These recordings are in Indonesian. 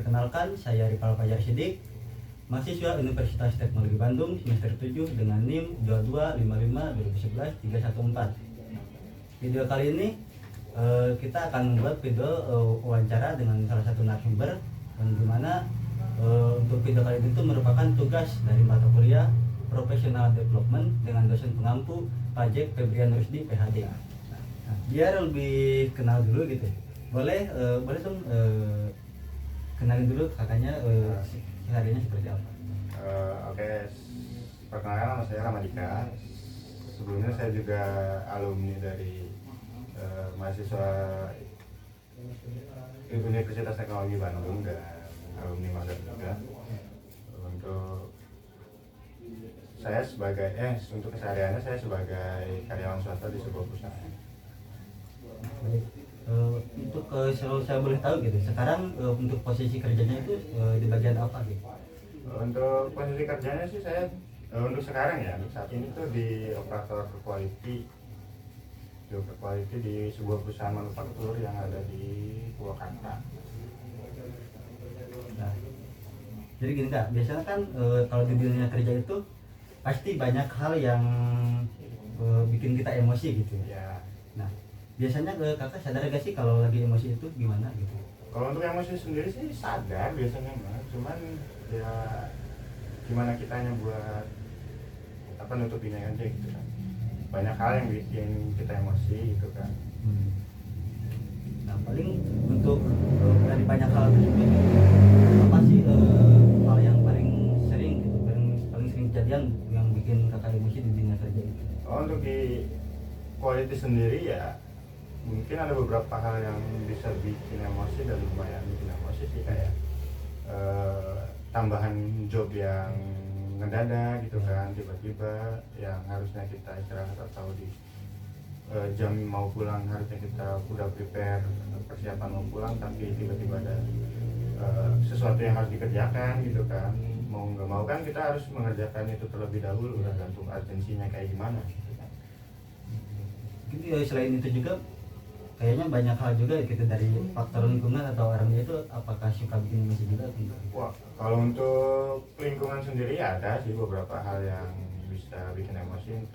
Perkenalkan, saya Ripal Fajar Sidik, mahasiswa Universitas Teknologi Bandung semester 7 dengan NIM 2255 2011 314. Video kali ini kita akan membuat video wawancara dengan salah satu narasumber, yang dimana untuk video kali ini itu merupakan tugas dari mata kuliah Professional Development dengan dosen pengampu Pak Jack Febrian Rusdi PhD. Nah, biar lebih kenal dulu gitu, boleh dong kenalin dulu kakaknya seharinya seperti apa? Oke, perkenalkan nama saya Ramadika. Sebelumnya saya juga alumni dari mahasiswa Universitas Teknologi Bandung dan alumni magang juga. Untuk saya untuk kesehariannya saya sebagai karyawan swasta di sebuah perusahaan. Baik. Untuk kalau saya boleh tahu gitu, sekarang untuk posisi kerjanya itu di bagian apa gitu? Untuk posisi kerjanya sih saya untuk sekarang ya, saat ini tuh di operator quality di sebuah perusahaan manufaktur yang ada di Purwakarta. Nah, jadi gini Kak, biasanya kan kalau di dunia kerja itu pasti banyak hal yang bikin kita emosi gitu Ya. Nah, biasanya kakak sadar gak sih kalau lagi emosi itu gimana gitu? Kalau untuk emosi sendiri sih sadar biasanya mah, cuman ya gimana kitanya buat nutupinnya aja gitu kan. Banyak hal yang bikin kita emosi gitu kan. Nah, paling untuk dari banyak hal tersebut, apa sih hal yang paling sering gitu, paling sering kejadian yang bikin kakak emosi di dunia kerja itu? Untuk di quality sendiri ya mungkin ada beberapa hal yang bisa bikin emosi dan lumayan bikin emosi sih, kayak tambahan job yang ngedadak gitu kan, tiba-tiba yang harusnya kita istirahat atau di jam mau pulang harusnya kita udah prepare persiapan mau pulang, tapi tiba-tiba ada sesuatu yang harus dikerjakan gitu kan. Mau nggak mau kan kita harus mengerjakan itu terlebih dahulu, tergantung urgensinya kayak gimana gitu kan. Jadi selain itu juga kayaknya banyak hal juga gitu dari faktor lingkungan atau orangnya itu, apakah suka bikin emosi juga gitu? Wah, kalau untuk lingkungan sendiri ada sih beberapa hal yang bisa bikin emosi,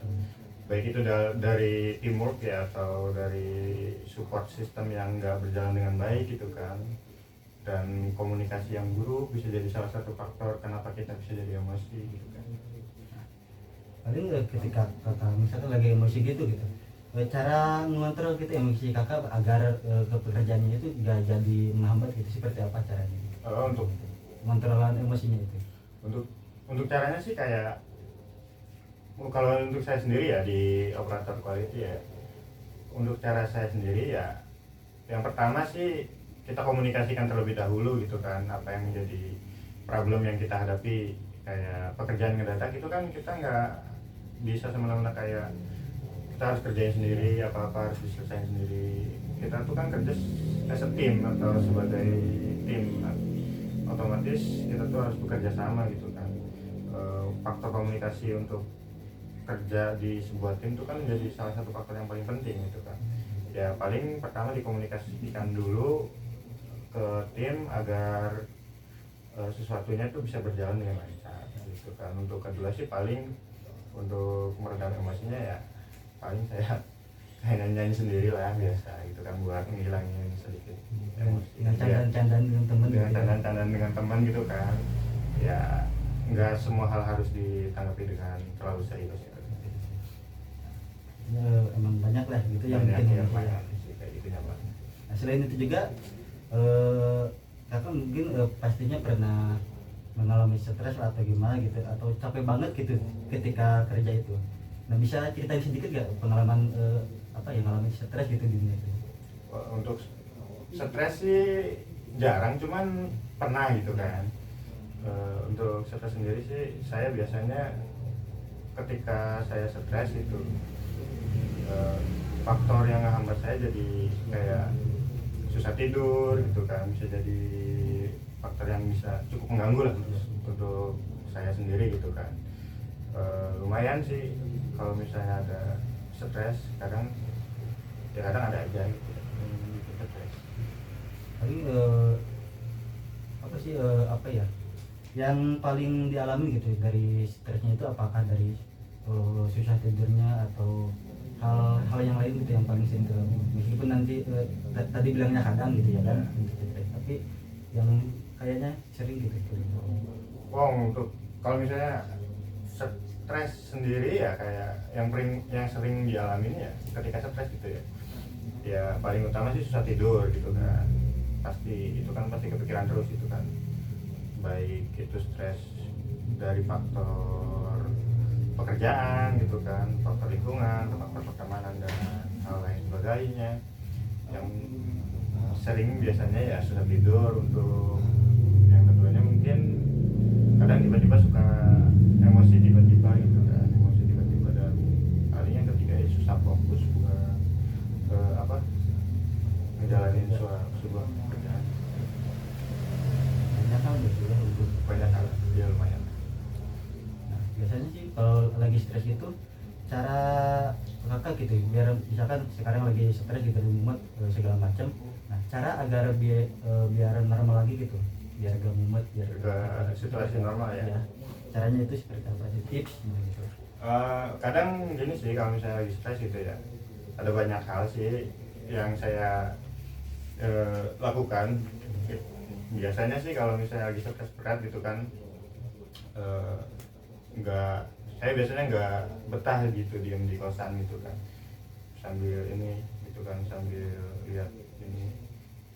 baik itu dari teamwork ya atau dari support system yang nggak berjalan dengan baik gitu kan, dan komunikasi yang buruk bisa jadi salah satu faktor kenapa kita bisa jadi emosi gitu kan. Paling ketika kakak misalkan lagi emosi gitu, cara mengontrol gitu emosi kakak agar pekerjaannya itu gak jadi menghambat gitu, seperti apa caranya? Untuk Mengontrol emosinya itu? Untuk caranya sih kayak, kalau untuk saya sendiri ya di operator quality ya, untuk cara saya sendiri ya, yang pertama sih kita komunikasikan terlebih dahulu gitu kan, apa yang menjadi problem yang kita hadapi. Kayak pekerjaan ngedadak itu kan kita nggak bisa semena-mena kayak kita harus kerjain sendiri, apa-apa harus diselesaikan sendiri. Kita tuh kan kerja as a team atau sebagai tim, otomatis kita tuh harus bekerja sama gitu kan. Faktor komunikasi untuk kerja di sebuah tim itu kan menjadi salah satu faktor yang paling penting gitu kan. Ya paling pertama dikomunikasikan dulu ke tim agar sesuatunya itu bisa berjalan dengan lancar gitu kan. Untuk kedua sih paling untuk meredam emosinya ya paling saya kayak nyanyi sendiri lah biasa gitu kan, buat ngilangin sedikit emosi. Dengan candaan-candaan dengan teman, dengan candaan-candaan dengan teman gitu kan. Ya nggak semua hal harus ditanggapi dengan terlalu serius gitu. Ya, emang banyak lah gitu yang bikin emosi. Kayak gitu ya Pak. Nah, selain itu juga kakak mungkin pastinya pernah mengalami stres atau gimana gitu, atau capek banget gitu ketika kerja itu. Nah, bisa ceritain sedikit gak pengalaman yang ngalamin stres gitu di dunia itu? Untuk stres sih jarang, cuman pernah gitu kan. Untuk stres sendiri sih saya biasanya ketika saya stres itu faktor yang menghambat saya jadi kayak susah tidur gitu kan, bisa jadi faktor yang bisa cukup mengganggu lah untuk saya sendiri gitu kan. Lumayan sih kalau misalnya ada stres, kadang ada aja gitu stres. Tapi apa sih apa ya, yang paling dialami gitu dari stresnya itu, apakah dari susah tidurnya atau hal-hal yang lain gitu yang paling sering terjadi, meskipun nanti tadi bilangnya kadang gitu ya kan untuk stres, tapi yang kayaknya sering gitu. Wow, untuk kalau misalnya stres sendiri ya kayak yang sering dialami ya ketika stres gitu ya. Ya paling utama sih susah tidur gitu kan. Pasti itu kan pasti kepikiran terus gitu kan. Baik itu stres dari faktor pekerjaan gitu kan, faktor lingkungan, faktor pertemanan dan hal lain sebagainya. Yang sering biasanya ya susah tidur. Untuk yang keduanya mungkin kadang tiba-tiba suka emosi tiba-tiba gitu kan, emosi tiba-tiba. Dan paling yang ketiga ya susah fokus buat ngejalanin sebuah pekerjaan. Banyak hal gitu ya untuk Banyak hal ya, lumayan. Nah, biasanya sih kalau lagi stres itu cara kakak gitu biar misalkan sekarang lagi stres gitu, mumet segala macam. Nah, cara agar biar normal lagi gitu, biar gak mumet, biar Ke situasi normal ya. Caranya itu seperti apa sih, tips gitu? Kadang gini sih, kalau misalnya lagi stres gitu ya, ada banyak hal sih yang saya lakukan. Biasanya sih kalau misalnya lagi stres berat gitu kan, saya biasanya nggak betah gitu diem di kosan gitu kan, sambil ini gitu kan, sambil lihat ini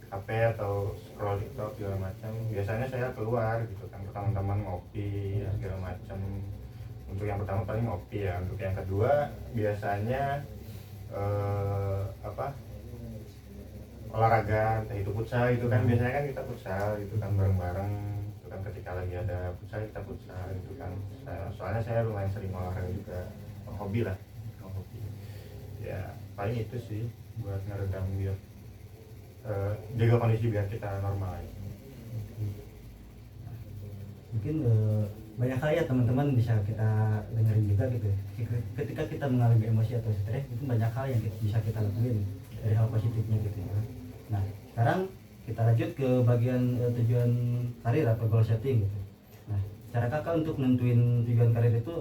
HP atau scroll TikTok segala macam. Biasanya saya keluar gitu kan, ke teman-teman ngopi segala macam. Untuk yang pertama paling ngopi ya. Untuk yang kedua biasanya olahraga, entah itu futsal gitu kan. Biasanya kan kita futsal gitu kan bareng-bareng gitu kan, ketika lagi ada futsal kita futsal gitu kan. Soalnya saya lumayan sering olahraga juga, hobi lah, hobi. Ya paling itu sih buat ngeredam biar jaga kondisi biar kita normal ya. Mungkin banyak hal ya teman-teman bisa kita dengerin juga gitu. Ketika kita mengalami emosi atau stres, itu banyak hal yang bisa kita lakuin dari hal positifnya gitu ya. Nah, sekarang kita lanjut ke bagian tujuan karir atau goal setting gitu. Nah, cara kakak untuk nentuin tujuan karir itu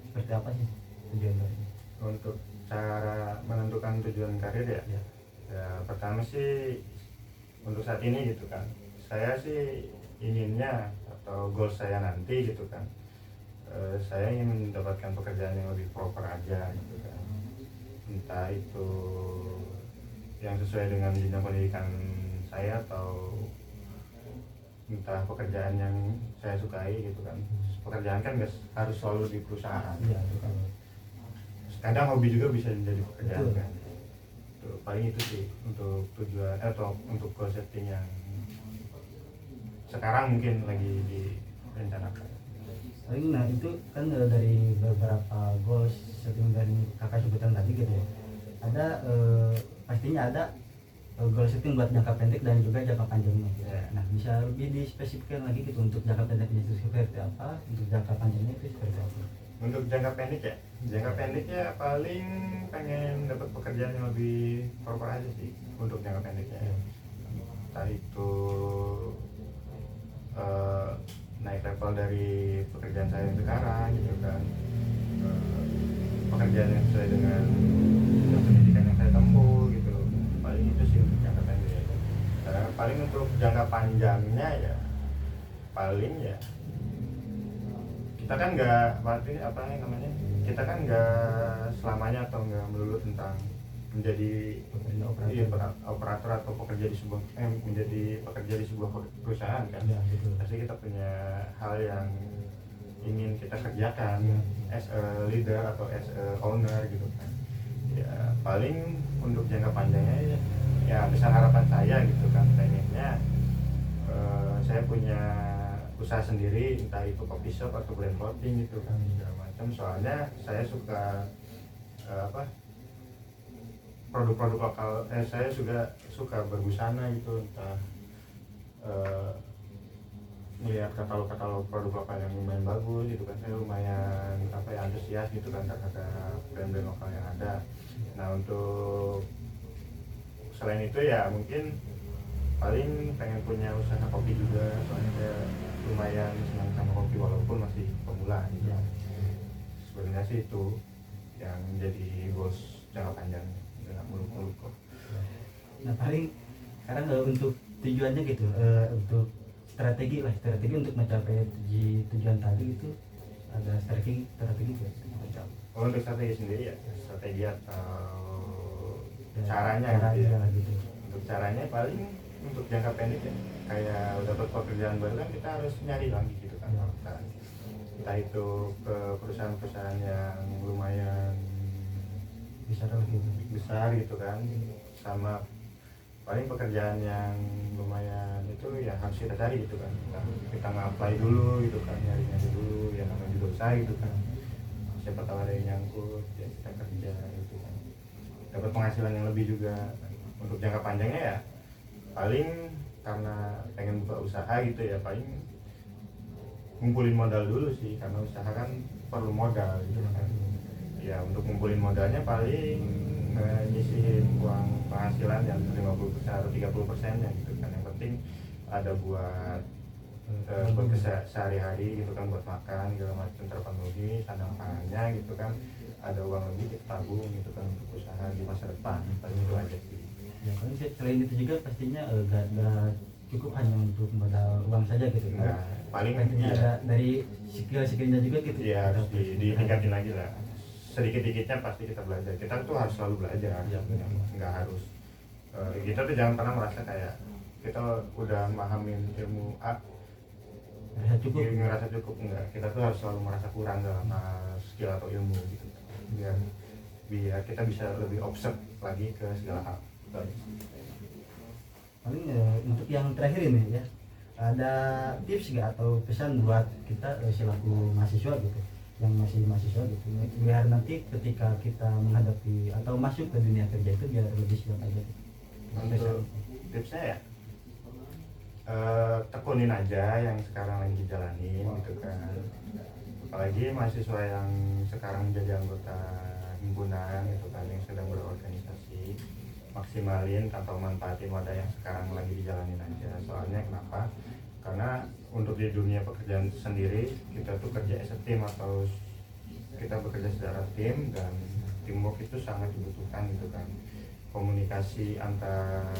seperti apa sih tujuan karir? Untuk cara menentukan tujuan karir ya, ya pertama sih untuk saat ini gitu kan, saya sih inginnya atau goal saya nanti gitu kan, saya ingin mendapatkan pekerjaan yang lebih proper aja gitu kan. Entah itu yang sesuai dengan jenjang pendidikan saya, atau entah pekerjaan yang saya sukai gitu kan. Pekerjaan kan nggak harus selalu di perusahaan. Iya, Kadang hobi juga bisa menjadi pekerjaan betul. kan. Tuh, paling itu sih untuk tujuan atau untuk goal setting yang sekarang mungkin lagi direncanakan. Paling nah itu kan dari beberapa goals setting dari kakak sebutan tadi gitu ya. Ada pastinya ada goal setting buat jangka pendek dan juga jangka panjangnya. Yeah. Nah, bisa lebih dispesifikkan lagi gitu untuk jangka pendeknya itu seperti apa, untuk jangka panjangnya itu seperti apa? Untuk jangka pendek ya, jangka pendeknya paling pengen dapat pekerjaan yang lebih proper aja sih untuk jangka pendeknya. Entah itu naik level dari pekerjaan saya yang sekarang gitu kan, pekerjaan yang sesuai dengan pendidikan yang saya tempuh gitu. Paling itu sih untuk jangka pendek. Paling untuk jangka panjangnya ya paling ya kita kan nggak kita kan nggak selamanya atau nggak melulu tentang menjadi operator atau pekerja di sebuah menjadi pekerja di sebuah perusahaan kan. Ya, betul. Pasti kita punya hal yang ingin kita kerjakan as a leader atau as a owner gitu kan. Ya paling untuk jangka panjangnya ya besar harapan saya gitu kan, pengennya saya punya usaha sendiri, entah itu coffee shop atau brand clothing gitu kan, segala macam. Soalnya saya suka produk-produk lokal. Saya juga suka berbusana gitu, entah melihat katalog-katalog produk lokal yang lumayan bagus gitu kan. Saya lumayan antusias gitu kan terhadap brand-brand lokal yang ada. Nah, untuk selain itu ya mungkin paling pengen punya usaha kopi juga, soalnya saya lumayan senang sama kopi walaupun masih pemula gitu. Ya. Sebenarnya sih itu yang jadi goals jangka panjang, nggak muluk-muluk kok. Nah paling sekarang untuk tujuannya gitu, untuk strategi untuk mencapai tujuan tadi itu ada strategi gitu. Oh, untuk strategi sendiri ya, strategi atau Ya, caranya gitu ya. gitu. Untuk caranya paling untuk jangka pendek ya, kayak udah dapat pekerjaan baru kan kita harus nyari lagi gitu kan. Ya. Entah itu ke perusahaan-perusahaan yang lumayan besar gitu kan, sama paling pekerjaan yang lumayan itu ya harus kita cari gitu kan. Kita nge-apply dulu gitu kan, nyari dulu yang namanya juga usaha gitu kan. Siapa tahu ada yang nyangkut ya kita kerja gitu kan, dapat penghasilan yang lebih juga. Untuk jangka panjangnya ya paling karena pengen buka usaha gitu ya, paling ngumpulin modal dulu sih, karena usaha kan perlu modal gitu kan. Ya untuk ngumpulin modalnya paling nyisihin uang penghasilan yang 50% atau 30% ya gitu kan. Yang penting ada buat sehari-hari gitu kan, buat makan segala macam terpenuhi sandang pangannya gitu kan, ada uang lebih kita tabung gitu kan untuk usaha di masa depan. Paling itu aja sih. Ya paling selain itu juga pastinya gak cukup hanya untuk modal uang saja gitu kan. Nah, paling pastinya iya, ada dari skillnya juga gitu. ya harus ditingkatin lagi lah. Sedikit-dikitnya pasti kita belajar. Kita tuh harus selalu belajar. Ya, nggak harus kita tuh jangan pernah merasa kayak kita udah mahamin ilmu A ngerasa cukup. Enggak, kita tuh harus selalu merasa kurang dalam skill atau ilmu gitu, biar kita bisa lebih observe lagi ke segala hal. Paling untuk yang terakhir ini ya, ada tips nggak atau pesan buat kita selaku mahasiswa gitu, yang masih mahasiswa gitu, biar nanti ketika kita menghadapi atau masuk ke dunia kerja itu biar lebih siap aja gitu. Untuk tipsnya ya tekunin aja yang sekarang lagi dijalanin gitu kan. Apalagi mahasiswa yang sekarang menjadi anggota himpunan gitu kan, yang sedang berorganisasi, maksimalin atau manfaatin wadah yang sekarang lagi dijalanin aja. Soalnya kenapa? Karena untuk di dunia pekerjaan sendiri kita tuh kerja as a team atau kita bekerja secara tim, dan teamwork itu sangat dibutuhkan gitu kan. Komunikasi antar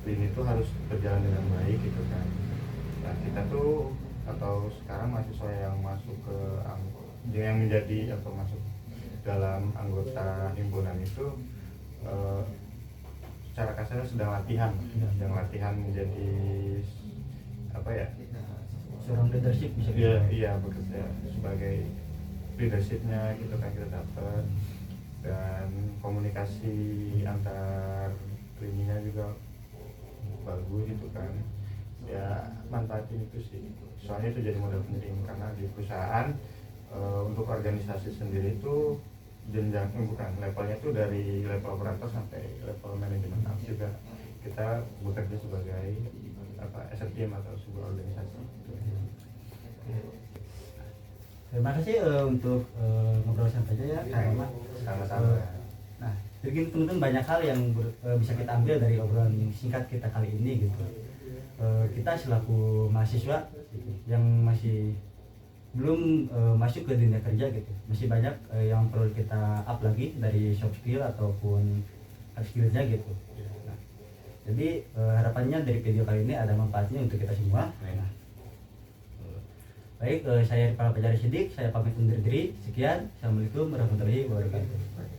tim itu harus berjalan dengan baik gitu kan. Nah kita tuh atau sekarang mahasiswa yang masuk ke yang menjadi atau masuk dalam anggota himpunan itu secara kasar sedang latihan menjadi apa ya, Seorang leadership bisa iya, iya bekerja sebagai leadershipnya gitu kan kita dapat, dan komunikasi antar timnya juga bagus gitu kan. Ya manfaatin itu sih, soalnya itu jadi modal penting. Karena di perusahaan untuk organisasi sendiri itu jenjang bukan levelnya itu dari level operator sampai level manajemen juga kita bekerja sebagai apa as a team atau sebuah organisasi gitu. Terima kasih untuk ngobrol sampainya ya Kak Rahmat. Sama-sama. Nah, jadi teman-teman banyak hal yang bisa kita ambil dari obrolan singkat kita kali ini gitu. Kita selaku mahasiswa gitu, yang masih belum masuk ke dunia kerja gitu, masih banyak yang perlu kita up lagi dari soft skill ataupun hard skillnya gitu. Nah, jadi harapannya dari video kali ini ada manfaatnya untuk kita semua. Nah, baik, saya Rifal Pajari Sidik, saya pamit undur diri. Sekian, assalamualaikum warahmatullahi wabarakatuh.